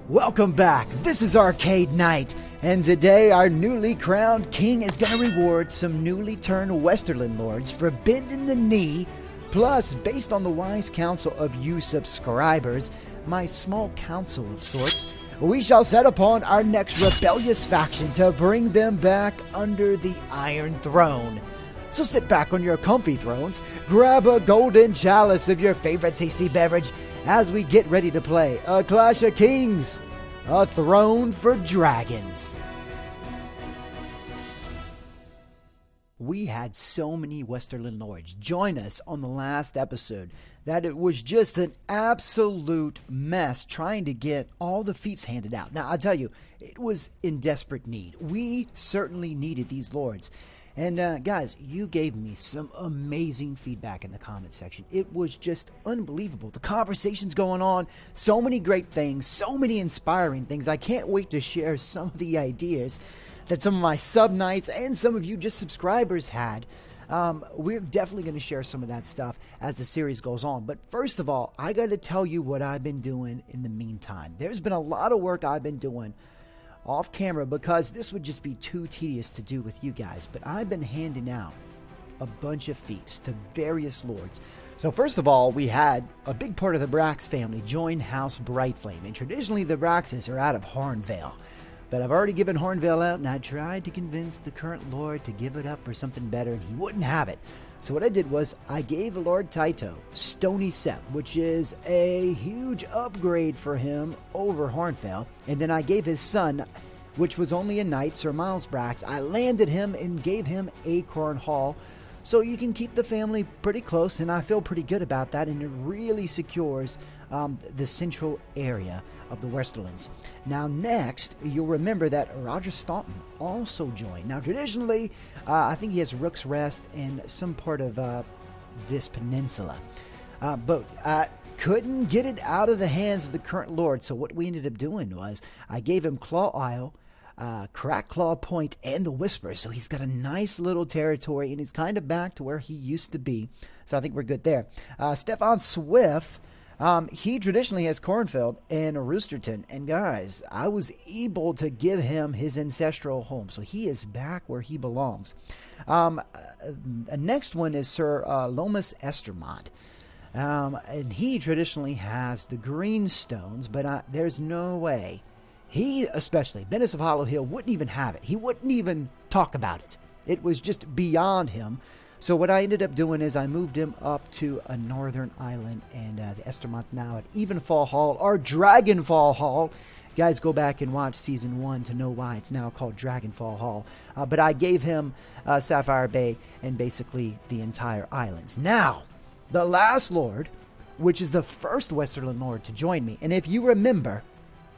Welcome back. This is ArcadeKnight, and today our newly crowned king is going to reward some newly turned Westerland lords for bending the knee. Plus, based on the wise counsel of you subscribers, my small council of sorts, we shall set upon our next rebellious faction to bring them back under the Iron Throne. So sit back on your comfy thrones, grab a golden chalice of your favorite tasty beverage as we get ready to play a Clash of Kings, a throne for dragons. We had so many Westerland lords join us on the last episode that it was just an absolute mess trying to get all the Fiefs handed out. Now, I'll tell you, it was in desperate need. We certainly needed these lords. And guys, you gave me some amazing feedback in the comment section. It was just unbelievable. The conversations going on, so many great things, so many inspiring things. I can't wait to share some of the ideas that some of my sub-knights and some of you just subscribers had. We're definitely going to share some of that stuff as the series goes on. But first of all, I got to tell you what I've been doing in the meantime. There's been a lot of work I've been doing off camera because this would just be too tedious to do with you guys, but I've been handing out a bunch of feats to various lords. So first of all, we had a big part of the Brax family join House Brightflame, and traditionally the Braxes are out of Hornvale, but I've already given Hornvale out, and I tried to convince the current lord to give it up for something better, and he wouldn't have it. So what I did was I gave Lord Taito Stony Sept, which is a huge upgrade for him over Hornvale, and then I gave his son, which was only a knight, Sir Miles Brax, I landed him and gave him Acorn Hall. So you can keep the family pretty close, and I feel pretty good about that, and it really secures the central area of the Westerlands. Now next, you'll remember that Roger Staunton also joined. Now traditionally, I think he has Rook's Rest and some part of this peninsula. But I couldn't get it out of the hands of the current lord, so what we ended up doing was I gave him Claw Isle, Crack Claw Point, and the Whisper. So he's got a nice little territory, and he's kind of back to where he used to be. So I think we're good there. Stefan Swift, he traditionally has Cornfield and Roosterton. And guys, I was able to give him his ancestral home. So he is back where he belongs. Next one is Sir Lomas Estermont. And he traditionally has the Greenstones, but there's no way. He, especially, Bennis of Hollow Hill, wouldn't even have it. He wouldn't even talk about it. It was just beyond him. So what I ended up doing is I moved him up to a northern island, and the Estermont's now at Evenfall Hall, or Dragonfall Hall. Guys, go back and watch Season 1 to know why it's now called Dragonfall Hall. But I gave him Sapphire Bay and basically the entire islands. Now, the last lord, which is the first Westerland lord to join me, and if you remember,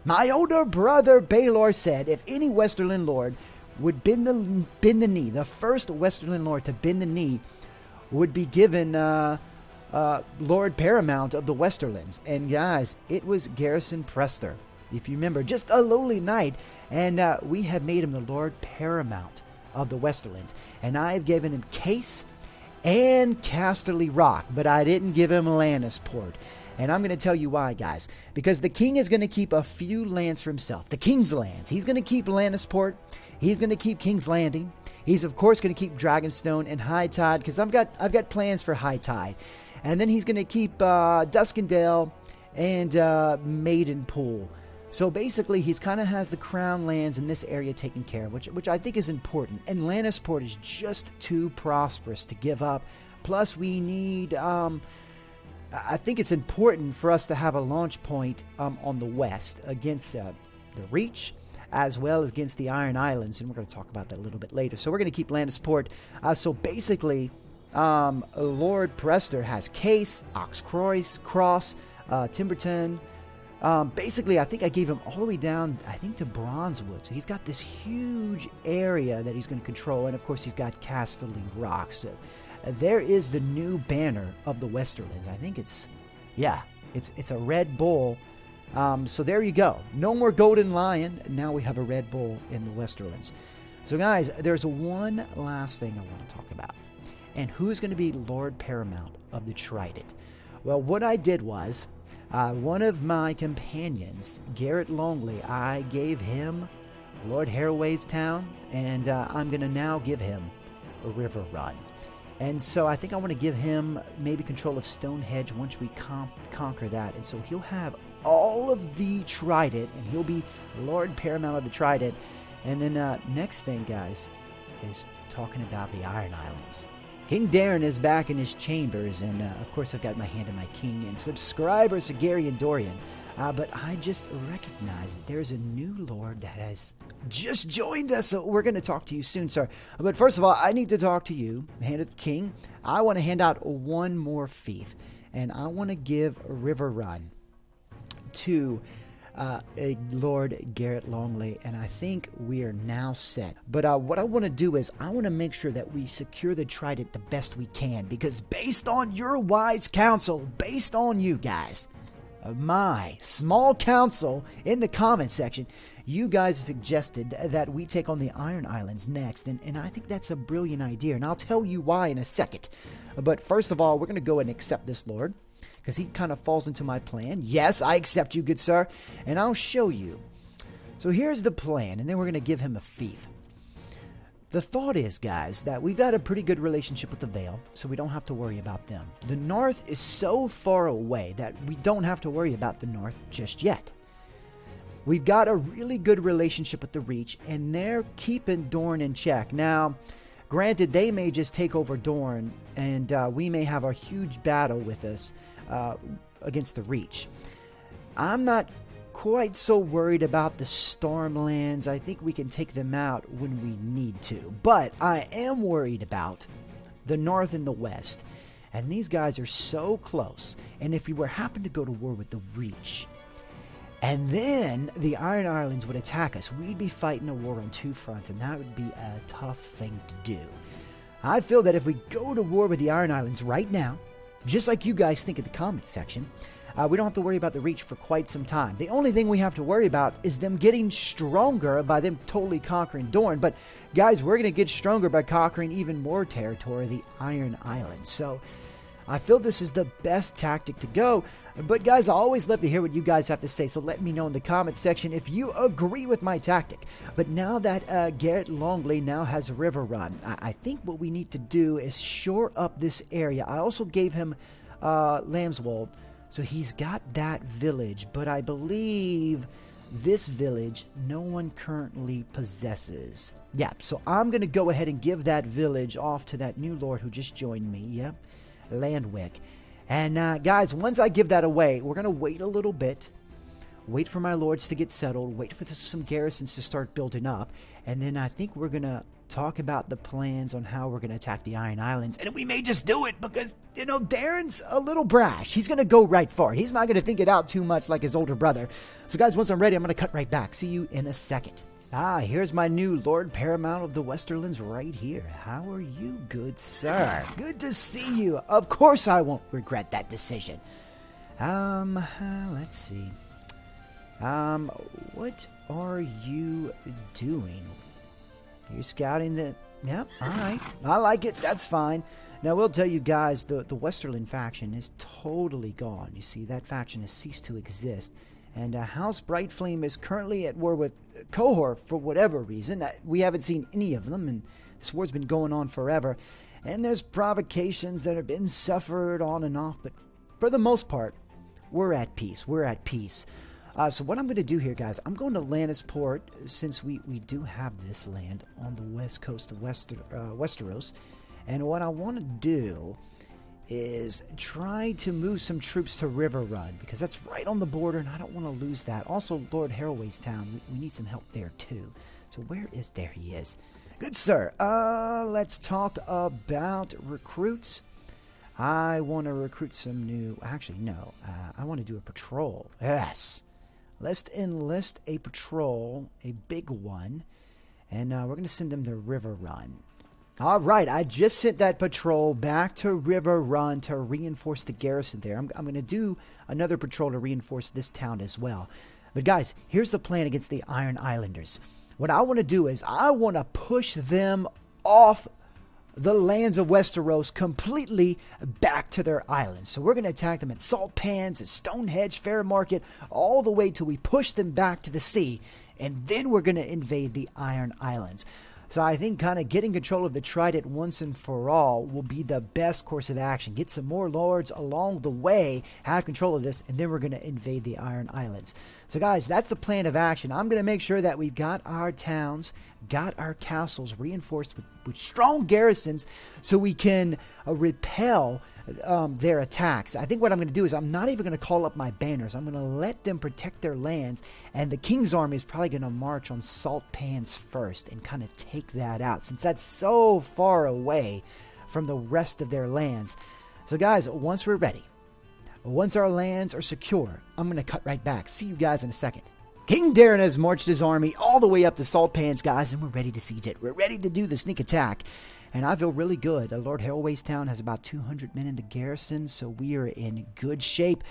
my older brother Baelor said if any Westerland lord would bend the knee, the first Westerland lord to bend the knee would be given Lord Paramount of the Westerlands. And guys, it was Garrison Prester, if you remember, just a lowly knight, and we have made him the Lord Paramount of the Westerlands. And I've given him Case and Casterly Rock, but I didn't give him Lannisport. And I'm going to tell you why, guys. Because the king is going to keep a few lands for himself. The king's lands. He's going to keep Lannisport. He's going to keep King's Landing. He's, of course, going to keep Dragonstone and High Tide, because I've got plans for High Tide. And then he's going to keep Duskendale and Maidenpool. So basically, he's kind of has the crown lands in this area taken care of, which I think is important. And Lannisport is just too prosperous to give up. Plus, we need... I think it's important for us to have a launch point on the west against the Reach, as well as against the Iron Islands, and we're going to talk about that a little bit later. So we're going to keep Lannisport. So basically, Lord Prester has Case, Cross, Timberton. Basically, I think I gave him all the way down, I think, to Bronzewood. So he's got this huge area that he's going to control, and of course he's got Casterly Rock. So there is the new banner of the Westerlands. I think it's a red bull. So there you go. No more Golden Lion. Now we have a red bull in the Westerlands. So guys, there's one last thing I want to talk about. And who's going to be Lord Paramount of the Trident? Well, what I did was One of my companions, Garrett Longley, I gave him Lord Harroway's town, and I'm going to now give him a river run. And so I think I want to give him maybe control of Stonehenge once we conquer that. And so he'll have all of the Trident, and he'll be Lord Paramount of the Trident. And then next thing, guys, is talking about the Iron Islands. King Darren is back in his chambers, and of course I've got my hand on my king and subscribers to Gary and Dorian. But I just recognize that there's a new lord that has just joined us, so we're going to talk to you soon, sir. But first of all, I need to talk to you, Hand of the King. I want to hand out one more fief, and I want to give a river run to a Lord Garrett Longley, and I think we are now set. But what I want to do is I want to make sure that we secure the Trident the best we can, because based on your wise counsel, based on you guys, my small counsel in the comment section, you guys have suggested that we take on the Iron Islands next, and I think that's a brilliant idea, and I'll tell you why in a second. But first of all, we're going to go and accept this lord, because he kind of falls into my plan. Yes, I accept you, good sir, and I'll show you. So here's the plan, and then we're going to give him a fief. The thought is, guys, that we've got a pretty good relationship with the Vale, so we don't have to worry about them. The North is so far away that we don't have to worry about the North just yet. We've got a really good relationship with the Reach, and they're keeping Dorne in check. Now, granted, they may just take over Dorne, and we may have a huge battle with us against the Reach. I'm not quite so worried about the Stormlands. I think we can take them out when we need to. But I am worried about the North and the West. And these guys are so close. And if we were happen to go to war with the Reach, and then the Iron Islands would attack us, we'd be fighting a war on two fronts, and that would be a tough thing to do. I feel that if we go to war with the Iron Islands right now, just like you guys think in the comment section, we don't have to worry about the Reach for quite some time. The only thing we have to worry about is them getting stronger by them totally conquering Dorne. But guys, we're going to get stronger by conquering even more territory, the Iron Islands. So I feel this is the best tactic to go. But guys, I always love to hear what you guys have to say, so let me know in the comment section if you agree with my tactic. But now that Garrett Longley now has a river run, I think what we need to do is shore up this area. I also gave him Lambswold, so he's got that village, but I believe this village no one currently possesses. Yeah, so I'm going to go ahead and give that village off to that new lord who just joined me. Yep, Landwick. And guys, once I give that away, we're going to wait a little bit. Wait for my lords to get settled. Wait for some garrisons to start building up. And then I think we're going to talk about the plans on how we're going to attack the Iron Islands. And we may just do it because, you know, Darren's a little brash. He's going to go right for it. He's not going to think it out too much like his older brother. So guys, once I'm ready, I'm going to cut right back. See you in a second. Here's my new Lord Paramount of the Westerlands right here. How are you, good sir? Good to see you. Of course I won't regret that decision. Let's see. What are you doing? You're scouting the... Yep, alright. I like it. That's fine. Now, we'll tell you guys, the Westerland faction is totally gone. You see, that faction has ceased to exist. And House Brightflame is currently at war with Cohort for whatever reason. We haven't seen any of them, and this war's been going on forever. And there's provocations that have been suffered on and off, but for the most part, we're at peace. We're at peace. So what I'm going to do here, guys, I'm going to Lannisport, since we do have this land on the west coast of Westeros. And what I want to do is try to move some troops to River Run, because that's right on the border, and I don't want to lose that. Also, Lord Harroway's town, we need some help there, too. So where is... There he is. Good, sir. Let's talk about recruits. I want to recruit some new... Actually, no. I want to do a patrol. Yes. Let's enlist a patrol, a big one, and we're going to send them to River Run. All right, I just sent that patrol back to River Run to reinforce the garrison there. I'm going to do another patrol to reinforce this town as well. But guys, here's the plan against the Iron Islanders. What I want to do is I want to push them off the lands of Westeros completely back to their islands. So we're going to attack them at Salt Pans, at Stonehenge, Fair Market, all the way till we push them back to the sea. And then we're going to invade the Iron Islands. So I think kind of getting control of the Trident once and for all will be the best course of action. Get some more lords along the way, have control of this, and then we're going to invade the Iron Islands. So guys, that's the plan of action. I'm going to make sure that we've got our towns, got our castles reinforced with strong garrisons so we can repel their attacks. I think what I'm going to do is I'm not even going to call up my banners. I'm going to let them protect their lands, and the King's army is probably going to march on Salt Pans first and kind of take that out since that's so far away from the rest of their lands. So guys, once we're ready, once our lands are secure, I'm going to cut right back. See you guys in a second. King Darren has marched his army all the way up to Salt Pans, guys, and we're ready to siege it. We're ready to do the sneak attack. And I feel really good. Lord Harroway's town has about 200 men in the garrison, so we are in good shape.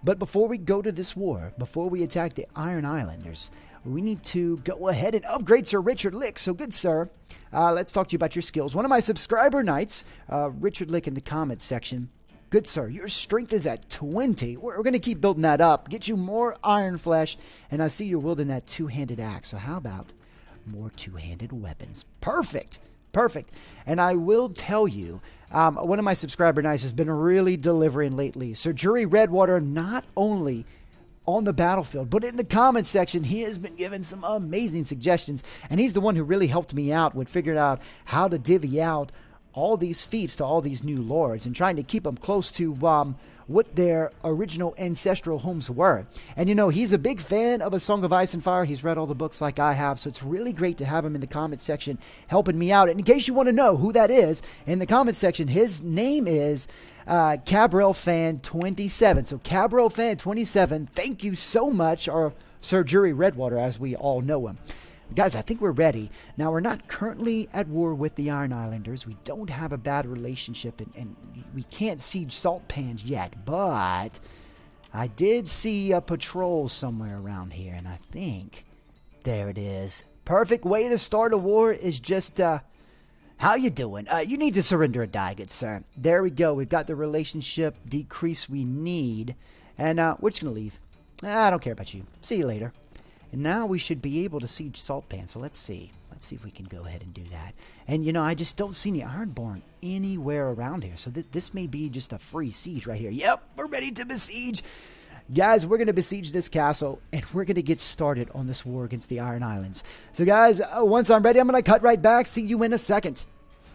But before we go to this war, before we attack the Iron Islanders, we need to go ahead and upgrade Sir Richard Lick. So good, sir. Let's talk to you about your skills. One of my subscriber knights, Richard Lick in the comments section. Good, sir. Your strength is at 20. We're going to keep building that up. Get you more iron flesh. And I see you're wielding that two-handed axe. So how about more two-handed weapons? Perfect. Perfect. And I will tell you, one of my subscriber knights has been really delivering lately. Sir Jury Redwater, not only on the battlefield, but in the comments section, he has been giving some amazing suggestions. And he's the one who really helped me out with figuring out how to divvy out all these fiefs to all these new lords and trying to keep them close to what their original ancestral homes were. And you know, he's a big fan of A Song of Ice and Fire. He's read all the books like I have, so it's really great to have him in the comment section helping me out. And in case you want to know who that is, in the comment section, his name is Cabrel Fan 27. So Cabrel Fan 27, thank you so much, or Sir Jury Redwater as we all know him. Guys, I think we're ready. Now, we're not currently at war with the Iron Islanders. We don't have a bad relationship, and we can't siege Salt Pans yet. But I did see a patrol somewhere around here, and I think there it is. Perfect way to start a war is just, how you doing? You need to surrender or die, good sir. There we go. We've got the relationship decrease we need, and we're just going to leave. I don't care about you. See you later. And now we should be able to siege Salt Pan. So let's see. Let's see if we can go ahead and do that. And, you know, I just don't see any Ironborn anywhere around here. So this may be just a free siege right here. Yep, we're ready to besiege. Guys, we're going to besiege this castle, and we're going to get started on this war against the Iron Islands. So, guys, once I'm ready, I'm going to cut right back. See you in a second.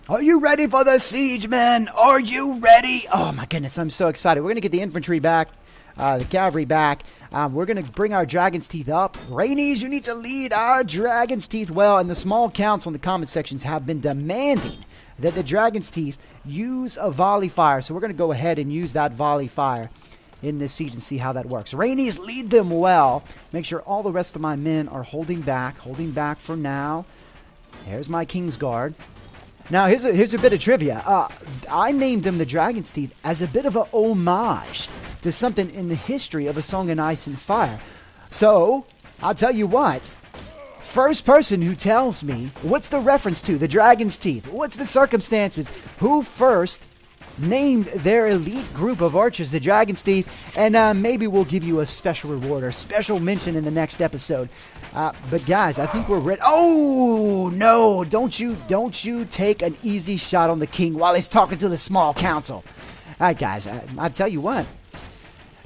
Are you ready for the siege, men? Are you ready? Oh, my goodness, I'm so excited. We're going to get the infantry back. The cavalry back. We're going to bring our Dragon's Teeth up. Rainies, you need to lead our Dragon's Teeth well. And the small counts on the comment sections have been demanding that the Dragon's Teeth use a volley fire. So we're going to go ahead and use that volley fire in this siege and see how that works. Rainies, lead them well. Make sure all the rest of my men are holding back for now. There's my King's Guard. Now, here's a bit of trivia. I named them the Dragon's Teeth as a bit of an homage to something in the history of A Song of Ice and Fire. So, I'll tell you what. First person who tells me what's the reference to the Dragon's Teeth, what's the circumstances, who first named their elite group of archers the Dragon's Teeth, and maybe we'll give you a special reward or special mention in the next episode. But guys, I think we're ready. Oh no! Don't you take an easy shot on the king while he's talking to the small council. All right, guys. I tell you what.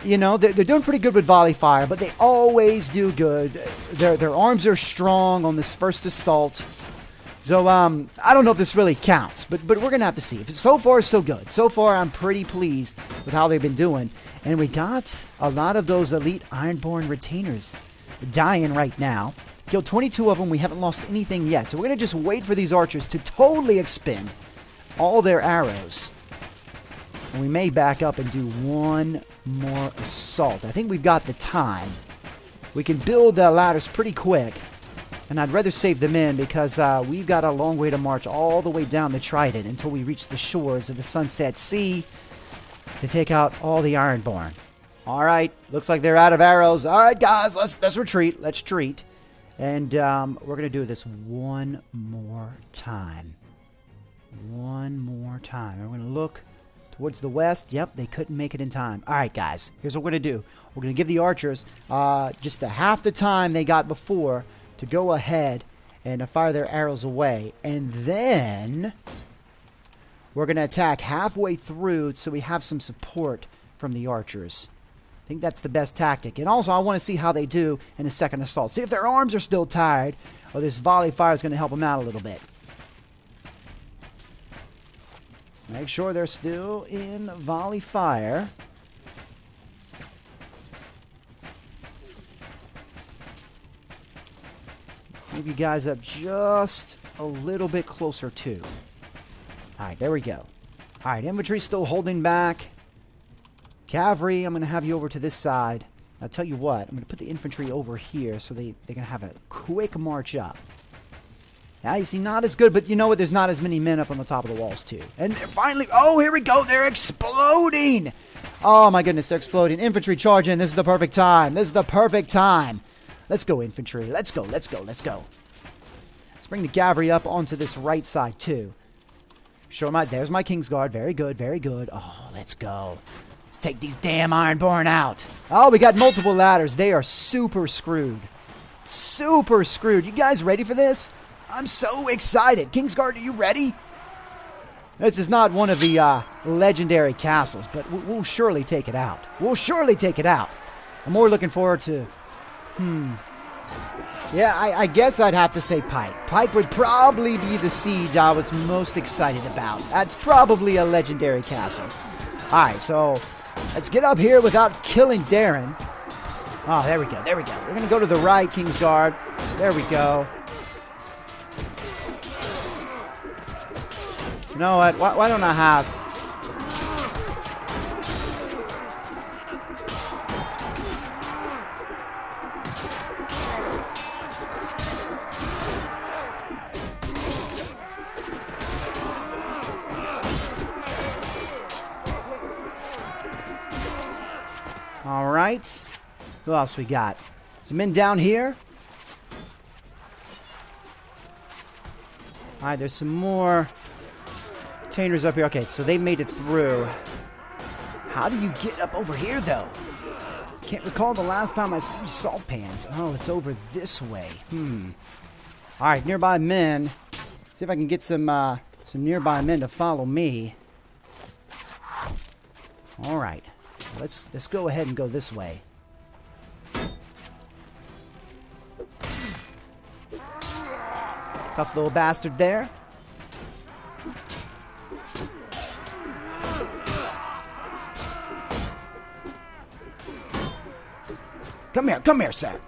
You know, they're doing pretty good with volley fire, but they always do good. Their arms are strong on this first assault. So, I don't know if this really counts, but we're going to have to see. So far, so good. So far, I'm pretty pleased with how they've been doing. And we got a lot of those elite Ironborn retainers dying right now. Killed 22 of them. We haven't lost anything yet. So we're going to just wait for these archers to totally expend all their arrows. And we may back up and do one more assault. I think we've got the time. We can build ladders pretty quick. And I'd rather save them in because we've got a long way to march all the way down the Trident until we reach the shores of the Sunset Sea to take out all the Ironborn. All right, looks like they're out of arrows. All right, guys, let's retreat. Let's treat. And we're going to do this one more time. One more time. We're going to look towards the west. Yep, they couldn't make it in time. All right, guys. Here's what we're going to do. We're going to give the archers just half the time they got before to go ahead and fire their arrows away. And then we're going to attack halfway through so we have some support from the archers. I think that's the best tactic. And also, I want to see how they do in a second assault. See if their arms are still tired, or this volley fire is going to help them out a little bit. Make sure they're still in volley fire. Move you guys up just a little bit closer too. Alright, there we go. Alright, infantry still holding back. Cavalry, I'm going to have you over to this side. I'll tell you what, I'm going to put the infantry over here so they're going to have a quick march up. Now, you see, not as good, but you know what? There's not as many men up on the top of the walls, too. And finally, oh, here we go. They're exploding. Oh, my goodness, they're exploding. Infantry charging. This is the perfect time. This is the perfect time. Let's go, infantry. Let's go, let's go, let's go. Let's bring the cavalry up onto this right side, too. There's my Kingsguard. Very good, very good. Oh, let's go. Let's take these damn Ironborn out. Oh, we got multiple ladders. They are super screwed. Super screwed. You guys ready for this? I'm so excited. Kingsguard, are you ready? This is not one of the legendary castles, but we'll surely take it out. We'll surely take it out. I'm more looking forward to... Yeah, I guess I'd have to say Pike. Pike would probably be the siege I was most excited about. That's probably a legendary castle. Alright, so let's get up here without killing Darren. Oh, there we go, there we go. We're going to go to the right, Kingsguard. There we go. You know what? Why don't I have... All right. Who else we got? Some men down here. All right, there's some more containers up here. Okay, so they made it through. How do you get up over here, though? Can't recall the last time I've seen salt pans. Oh, it's over this way. All right, nearby men. See if I can get some nearby men to follow me. All right. Let's go ahead and go this way. Tough little bastard there. Come here, sir.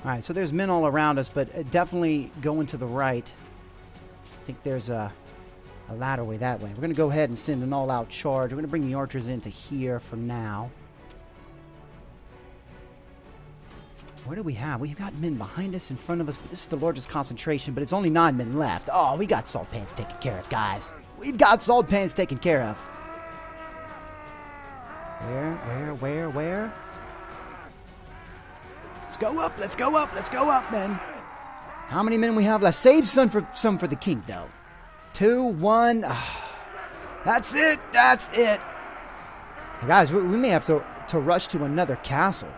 Alright, so there's men all around us, but definitely going to the right. I think there's a ladder way that way. We're going to go ahead and send an all-out charge. We're going to bring the archers into here for now. Where do we have? We've got men behind us, in front of us, but this is the largest concentration, but it's only 9 men left. Oh, we got salt pans taken care of, guys. We've got salt pans taken care of. Where? Let's go up, men. How many men we have left? Save some for the king, though. 2, 1. That's it. Hey, guys, we may have to rush to another castle.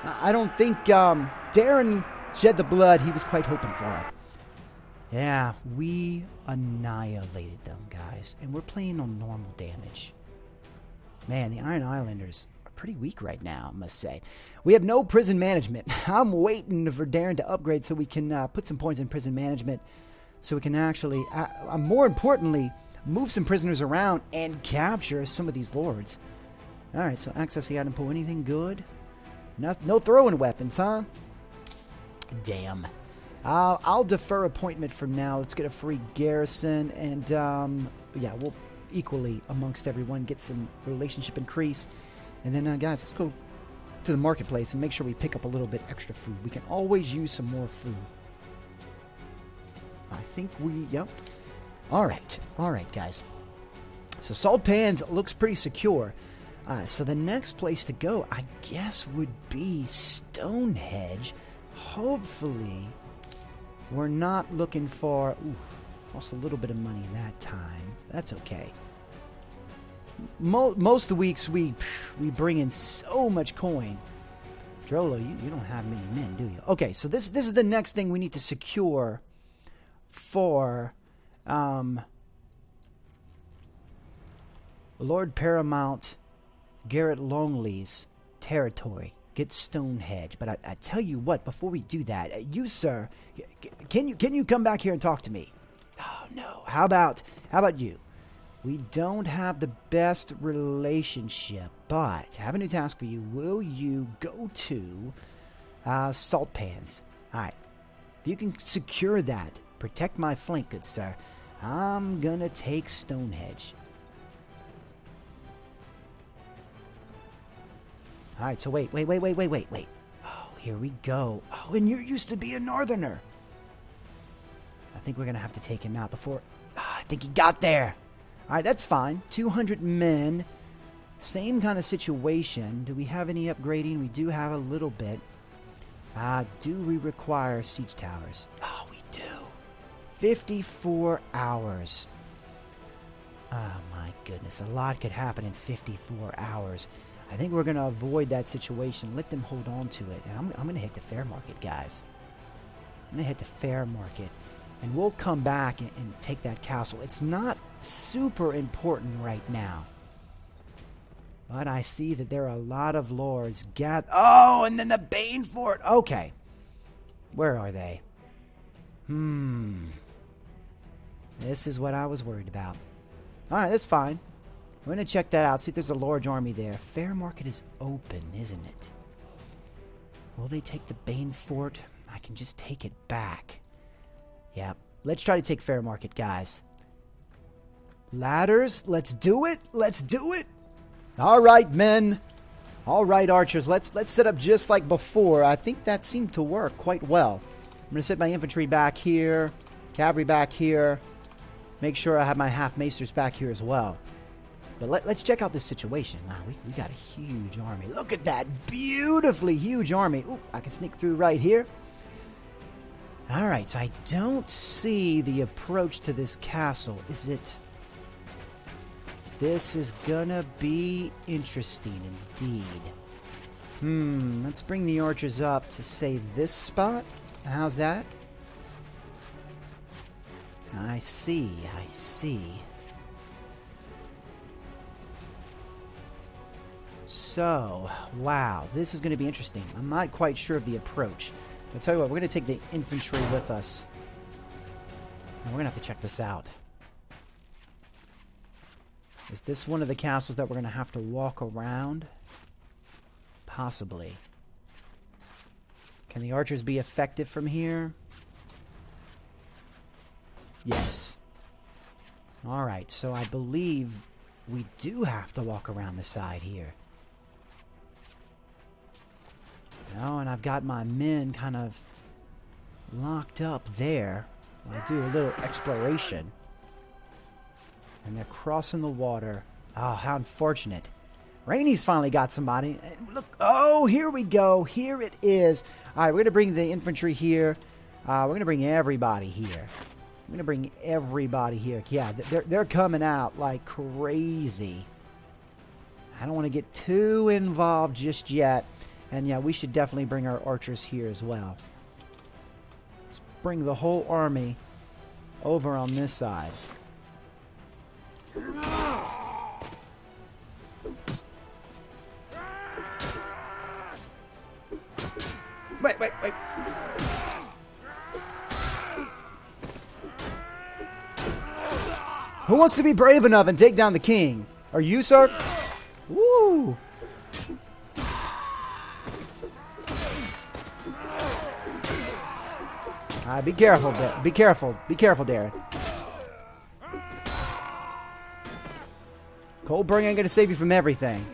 I don't think Darren shed the blood he was quite hoping for. Yeah, we annihilated them, guys. And we're playing on normal damage. Man, the Iron Islanders are pretty weak right now, I must say. We have no prison management. I'm waiting for Darren to upgrade so we can put some points in prison management so we can actually, more importantly, move some prisoners around and capture some of these lords. Alright, so access the item pool. Anything good? No throwing weapons, huh? Damn. I'll defer appointment for now. Let's get a free garrison, and yeah, we'll equally amongst everyone get some relationship increase. And then, guys, let's go to the marketplace and make sure we pick up a little bit extra food. We can always use some more food. I think yep. All right, guys. So Salt Pans looks pretty secure. So the next place to go, I guess, would be Stonehenge. Hopefully, we're not looking for... Ooh, lost a little bit of money that time. That's okay. Most of the weeks, we bring in so much coin. Drolo, you don't have many men, do you? Okay, so this is the next thing we need to secure for Lord Paramount Garrett Longley's territory. Get Stonehenge. But I tell you what, before we do that, you, sir, can you come back here and talk to me? Oh, no. How about you? We don't have the best relationship, but I have a new task for you. Will you go to Salt Pans? All right. If you can secure that, protect my flank, good sir, I'm going to take Stonehenge. All right, so wait. Oh, here we go. Oh, and you're used to be a northerner. I think we're going to have to take him out before... I think he got there. All right, that's fine. 200 men. Same kind of situation. Do we have any upgrading? We do have a little bit. Do we require siege towers? Oh, we do. 54 hours. Oh, my goodness. A lot could happen in 54 hours. I think we're going to avoid that situation. Let them hold on to it. And I'm going to hit the fair market, guys. I'm going to hit the fair market. And we'll come back and take that castle. It's not super important right now. But I see that there are a lot of lords gathered. Oh, and then the Bane Fort. Okay. Where are they? This is what I was worried about. Alright, that's fine. We're going to check that out. See if there's a large army there. Fair market is open, isn't it? Will they take the Bane Fort? I can just take it back. Yep. Let's try to take fair market, guys. Ladders. Let's do it. Let's do it. All right, men. All right, archers. Let's set up just like before. I think that seemed to work quite well. I'm going to set my infantry back here. Cavalry back here. Make sure I have my half-maesters back here as well. But let's check out this situation. Wow, we got a huge army. Look at that beautifully huge army. Ooh, I can sneak through right here. All right, so I don't see the approach to this castle. Is it... This is gonna be interesting indeed. Let's bring the archers up to, say, this spot. How's that? I see. So, wow, this is going to be interesting. I'm not quite sure of the approach. I'll tell you what, we're going to take the infantry with us. And we're going to have to check this out. Is this one of the castles that we're going to have to walk around? Possibly. Can the archers be effective from here? Yes. Alright, so I believe we do have to walk around the side here. Oh, and I've got my men kind of locked up there. I do a little exploration. And they're crossing the water. Oh, how unfortunate. Rainy's finally got somebody. And look, oh, here we go. Here it is. All right, we're going to bring the infantry here. We're going to bring everybody here. I'm going to bring everybody here. Yeah, they're coming out like crazy. I don't want to get too involved just yet. And yeah, we should definitely bring our archers here as well. Let's bring the whole army over on this side. Wait. Who wants to be brave enough and take down the king? Are you, sir? Woo! Alright, be careful, be careful, Darren. Coldburn ain't gonna save you from everything.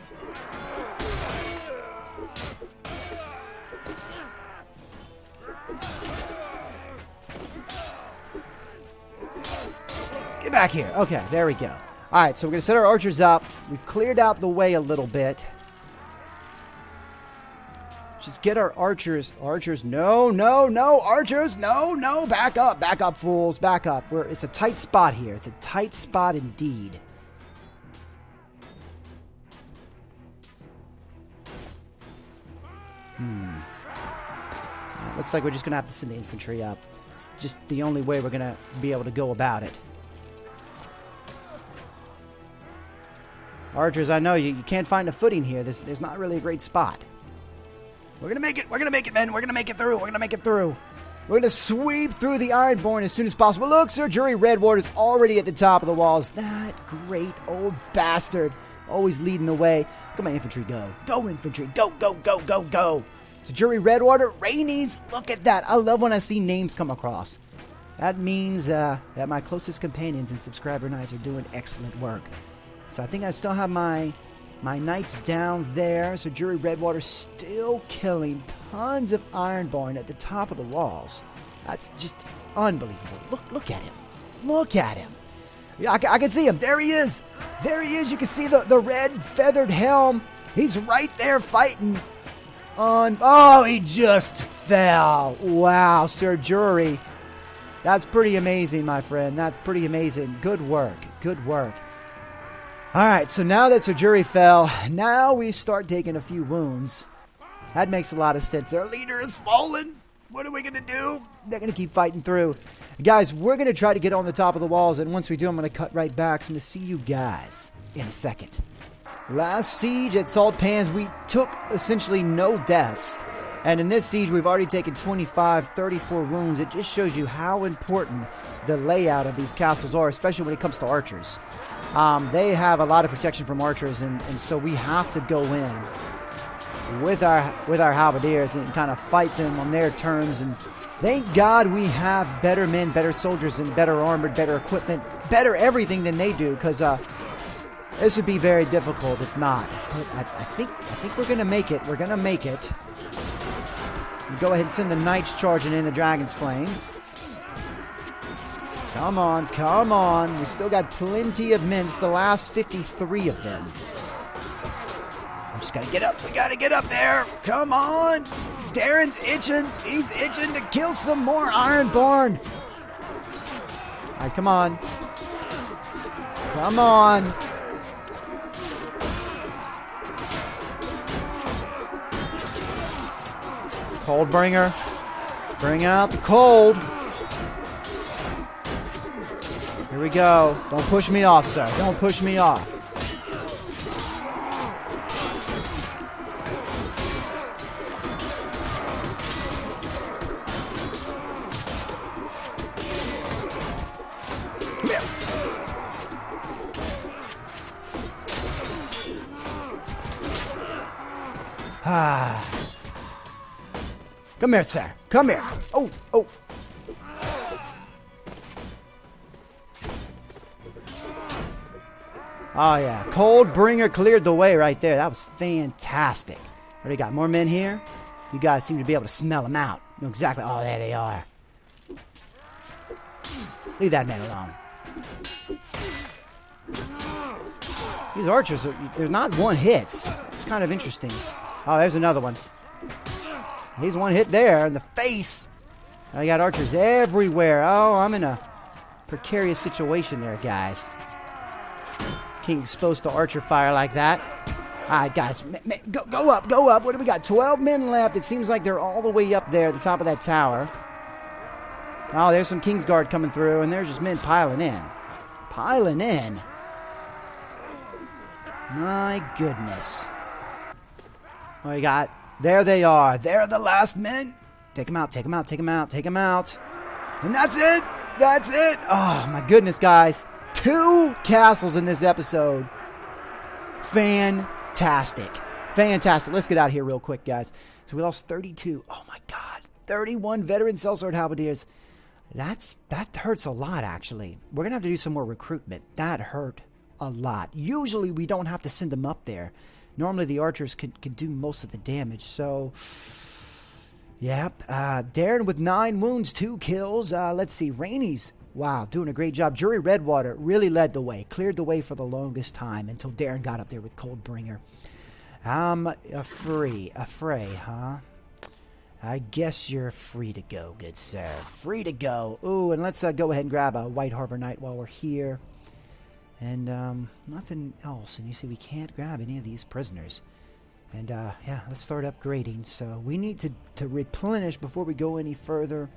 Get back here. Okay, there we go. Alright, so we're gonna set our archers up. We've cleared out the way a little bit. Just get our archers. Archers, no, no, no. Archers, no, no. Back up, fools. Back up. It's a tight spot here. It's a tight spot indeed. Looks like we're just going to have to send the infantry up. It's just the only way we're going to be able to go about it. Archers, I know you can't find a footing here. There's not really a great spot. We're going to make it. We're going to make it, men. We're going to make it through. We're going to make it through. We're going to sweep through the Ironborn as soon as possible. Look, Sir Jury Redwater's already at the top of the walls. That great old bastard. Always leading the way. Come on, infantry, go. Go, infantry. Go, go, go, go, go. So Jury Redwater, Rainies, look at that. I love when I see names come across. That means that my closest companions and subscriber knights are doing excellent work. So I think I still have my knights down there. So Jury Redwater still killing tons of Ironborn at the top of the walls. That's just unbelievable. Look at him. Look at him. Yeah, I can see him. There he is. There he is. You can see the red feathered helm. He's right there fighting. Oh, he just fell. Wow, Sir Jury. That's pretty amazing, my friend. That's pretty amazing. Good work. Good work. All right, so now that Sir Jury fell, now we start taking a few wounds. That makes a lot of sense. Their leader is fallen. What are we going to do? They're going to keep fighting through. Guys, we're going to try to get on the top of the walls, and once we do, I'm going to cut right back. So I'm going to see you guys in a second. Last siege at Salt Pans, we took essentially no deaths. And in this siege, we've already taken 25, 34 wounds. It just shows you how important the layout of these castles are, especially when it comes to archers. They have a lot of protection from archers, and so we have to go in with our halberdiers and kind of fight them on their terms. And thank God we have better men, better soldiers, and better armored, better equipment, better everything than they do, because this would be very difficult if not. But I think we're going to make it. We're going to make it. We'll go ahead and send the knights charging in the Dragon's Flame. Come on, come on. We still got plenty of men. It's the last 53 of them. We just got to get up. We got to get up there. Come on. Darren's itching. He's itching to kill some more Ironborn. All right, come on. Come on. Coldbringer. Bring out the cold. Here we go. Don't push me off, sir. Don't push me off. Come here. Come here, sir. Come here. Oh, oh. Oh, yeah. Coldbringer cleared the way right there. That was fantastic. Already got more men here. You guys seem to be able to smell them out. Know exactly. Oh, there they are. Leave that man alone. These archers, they're not one hits. It's kind of interesting. Oh, there's another one. He's one hit there in the face. I got archers everywhere. Oh, I'm in a precarious situation there, guys. King exposed to archer fire like that. All right, guys, go up, go up. What do we got? 12 men left. It seems like they're all the way up there at the top of that tower. Oh, there's some Kingsguard coming through, and there's just men piling in. Piling in. My goodness. What we got? There they are. They're the last men. Take them out, take them out, take them out, take them out. And that's it. That's it. Oh, my goodness, guys. 2 castles in this episode. Fantastic. Fantastic. Let's get out of here real quick, guys. So we lost 32. Oh, my God. 31 veteran sellsword halberdiers. That hurts a lot, actually. We're going to have to do some more recruitment. That hurt a lot. Usually, we don't have to send them up there. Normally, the archers could do most of the damage. So, yep. Darren with 9 wounds, 2 kills. Let's see. Rainey's, wow, doing a great job. Jury Redwater really led the way. Cleared the way for the longest time until Darren got up there with Coldbringer. A fray, huh? I guess you're free to go, good sir. Free to go. Ooh, and let's go ahead and grab a White Harbor Knight while we're here. And nothing else. And you see we can't grab any of these prisoners. And yeah, let's start upgrading. So we need to replenish before we go any further.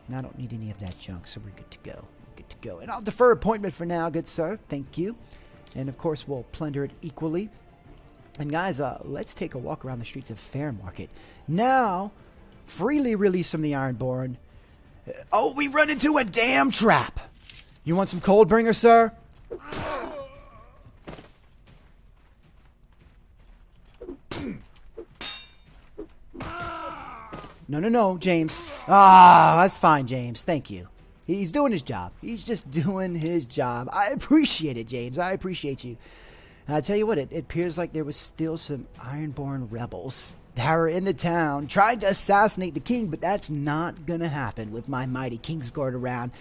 And I don't need any of that junk, so we're good to go. We're good to go. And I'll defer appointment for now, good sir. Thank you. And of course, we'll plunder it equally. And guys, let's take a walk around the streets of Fairmarket. Now, freely released from the Ironborn. Oh, we run into a damn trap. You want some Coldbringer, sir? No, James. Ah, that's fine, James. Thank you. He's doing his job. He's just doing his job. I appreciate it, James. I appreciate you. And I tell you what, it appears like there was still some Ironborn rebels that were in the town trying to assassinate the king, but that's not going to happen with my mighty Kingsguard around.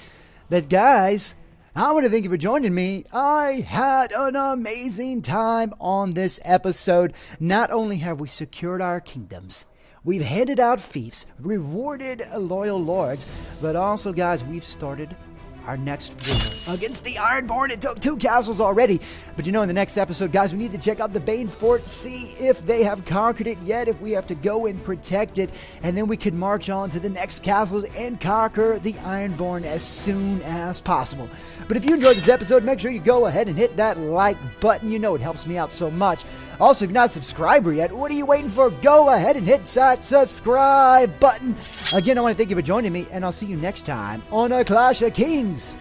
But guys, I want to thank you for joining me. I had an amazing time on this episode. Not only have we secured our kingdoms, we've handed out fiefs, rewarded loyal lords, but also, guys, we've started our next war against the Ironborn. It took 2 castles already. But you know, in the next episode, guys, we need to check out the Bane Fort, see if they have conquered it yet, if we have to go and protect it, and then we can march on to the next castles and conquer the Ironborn as soon as possible. But if you enjoyed this episode, make sure you go ahead and hit that like button. You know it helps me out so much. Also, if you're not a subscriber yet, what are you waiting for? Go ahead and hit that subscribe button. Again, I want to thank you for joining me, and I'll see you next time on A Clash of Kings.